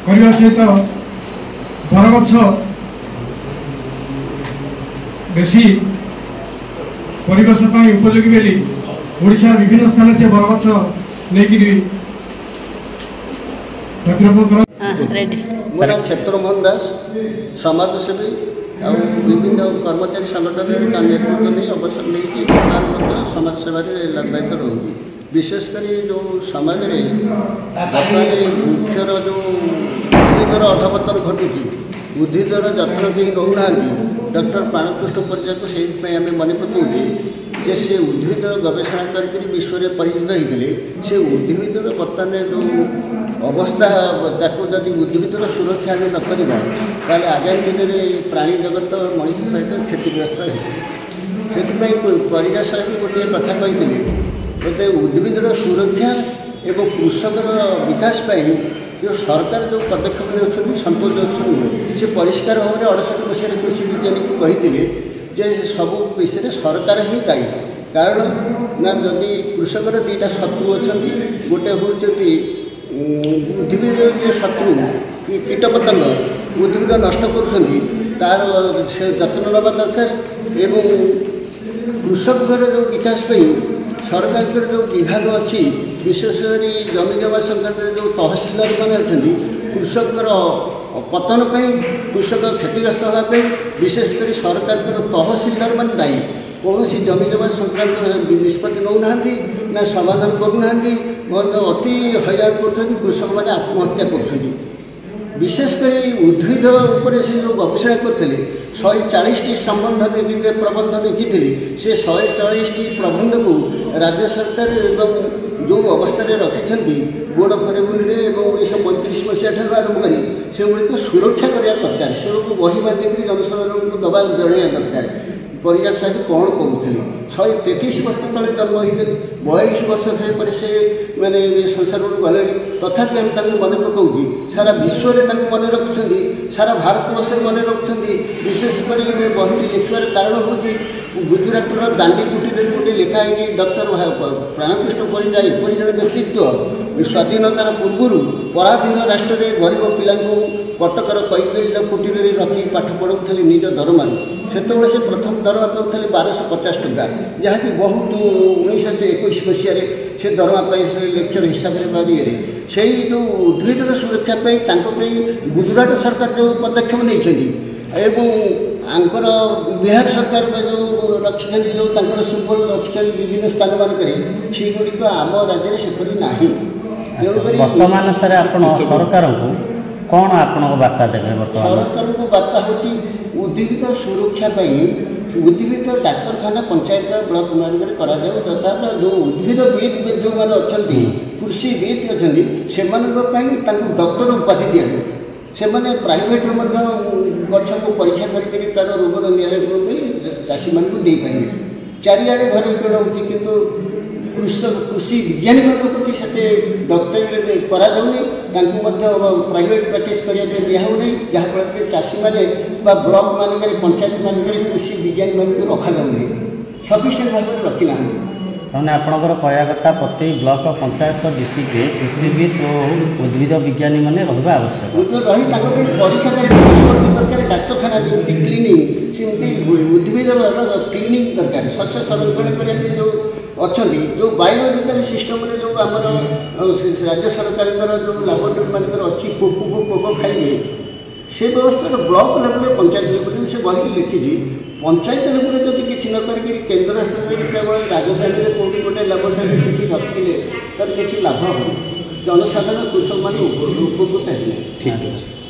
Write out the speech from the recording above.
करने सहित बरगछ बेसी परिवेश उपयोगी बोली ओडिशा विभिन्न स्थान से बरगछ नहीं मोर क्षेत्र मोहन दास समाजसेवी और विभिन्न कर्मचारी संगठन का नेतृत्व नहीं अवसर नहीं बर्तमान समाज सेवार लाभायित रोगी विशेषकर जो समाज में बर्तमान वृक्षर जो उद्भिदर अधपतन घटुची उद्भिदर जत्न कहीं रोना डॉक्टर प्राणकृष्ण परिजा को से आम मन पकाऊे जे से उद्भिदर गवेषणा करके विश्व में परिचित होते से उद्भिदर बर्तमान जो अवस्था जदि उद्भिदर सुरक्षा आम न करवा ताले आगामी दिन में प्राणी जगत मनीष सहित क्षतिग्रस्त हो परिजा साहेब गोटे कथा कही बोलते उद्भिदर सुरक्षा एवं कृषकर विकास जो सरकार जो पदक्षेप नहीं संतोषजनक नुहे से परिष्कार भाव में 68 मसीह कृषि विज्ञानी को कही जे सब विषय सरकार ही दायी कारण ना जदि कृषकर दुईटा शत्रु अच्छा गोटे हूँ उद्भिद जो शत्रु कीटपतंग उद्भिद नष्ट कर जत्न नवा दरकार एवं कृषकर जो विकास सरकार जो विभाग अच्छी विशेषकर जमी जमा संक्रांत जो तहसिलदार मैंने अच्छा कृषकर पतन कृषक क्षतिग्रस्त होगापी विशेषकर सरकार तहसिलदार मान दायी कौन जमी जमा संक्रांत निष्पत्ति नौ ना समाधान करूना अति हैरान कर कृषक मैंने आत्महत्या कर विशेषकर उद्भिद उपर से जो गवेषणा करते 140टी संबंध प्रबंध लिखी से 140टी प्रबंध को राज्य सरकार एवं जो अवस्था रखी बोर्ड ऑफ रेवेन्यू 1935 मसीहा आरंभ कर से गुड़िक सुरक्षा करने दरकार से बही बांधिक जनसाधारण को दबा जन दरकार परिजा साहेब कौन करुले 133 वर्ष तले जन्म होते 42 वर्ष पर से मैंने संसार गले तथापि आम मन पकाऊँ सारा विश्व में मन रखुं सारा भारत वर्ष मन रखुं विशेषकर बही लिखार कारण हूँ गुजरातर दांडी कुटीर गोटे लिखाई डॉक्टर प्राणकृष्ण परिजा एपरी जन व्यक्तित्व स्वाधीनतार पूर्व पराधीन राष्ट्र में गरीब पिला कटकर कैबिल कुटीर रखी पाठ पढ़ाऊली निज दरमार से प्रथम दरमा पाते 1250 टंका जहाँकि बहुत 1921 मसीह से दरमा लेक्चर हिसाब से से जो उद्भिदर सुरक्षा गुजरात सरकार जो पदक्षेप नहीं आंकर बिहार सरकार जो रखी जो सुबल रखी विभिन्न स्थान मानक से गुड़िक आम राज्य सेपरी ना वर्तमान सर सरकार को कौन आपण बार्ता देवे सरकार को बार्ता हूँ उद्भिद सुरक्षा उद्भिद डाक्तखाना पंचायत ब्लॉक मानक तथा जो उद्भिदविद जो मैंने अच्छा कृषिविद अच्छा से डॉक्टर उपाधि दि जाए से प्राइवेट गछ को परीक्षा करके तार रोगर निराकरण चाषी मान को दे पारे चारिआडे घर विकरण हो कृषि विज्ञानी प्रति से डॉक्टरेट कराऊनी प्राइवेट प्रैक्टिस करने दिहूनी जहाँफल चाषी मैंने ब्लॉक मानक पंचायत मानक कृषि विज्ञानी मान रखा जाऊनी सफिसीयंट भाव में रखी ना मैंने आपंकर कहया कथा प्रति ब्लॉक पंचायत डिस्ट्रिक्ट कृषिविद और उद्भिद विज्ञानी मैंने रहा आवश्यक रही परीक्षा दरकार डाक्तखाना क्लिनिंग सेमती उद्भिद क्लिनिक दरकार शस्य संरक्षण करने जो अच्छा जो बायोलॉजिकल सिस्टम जो आमर राज्य सरकार जो लाबोरेटरी मानक अच्छी पोक खाइबे से व्यवस्था ब्लॉक लेवल पंचायत लेवल से बही लिखी पंचायत लेवल जब किसी न कर केन्द्र स्तर में केवल राजधानी में कौटी गोटे लाबोरेटरी किसी रखिले तार किसी लाभ हेनी जनसाधारण कृषक मैंने उपकृत है।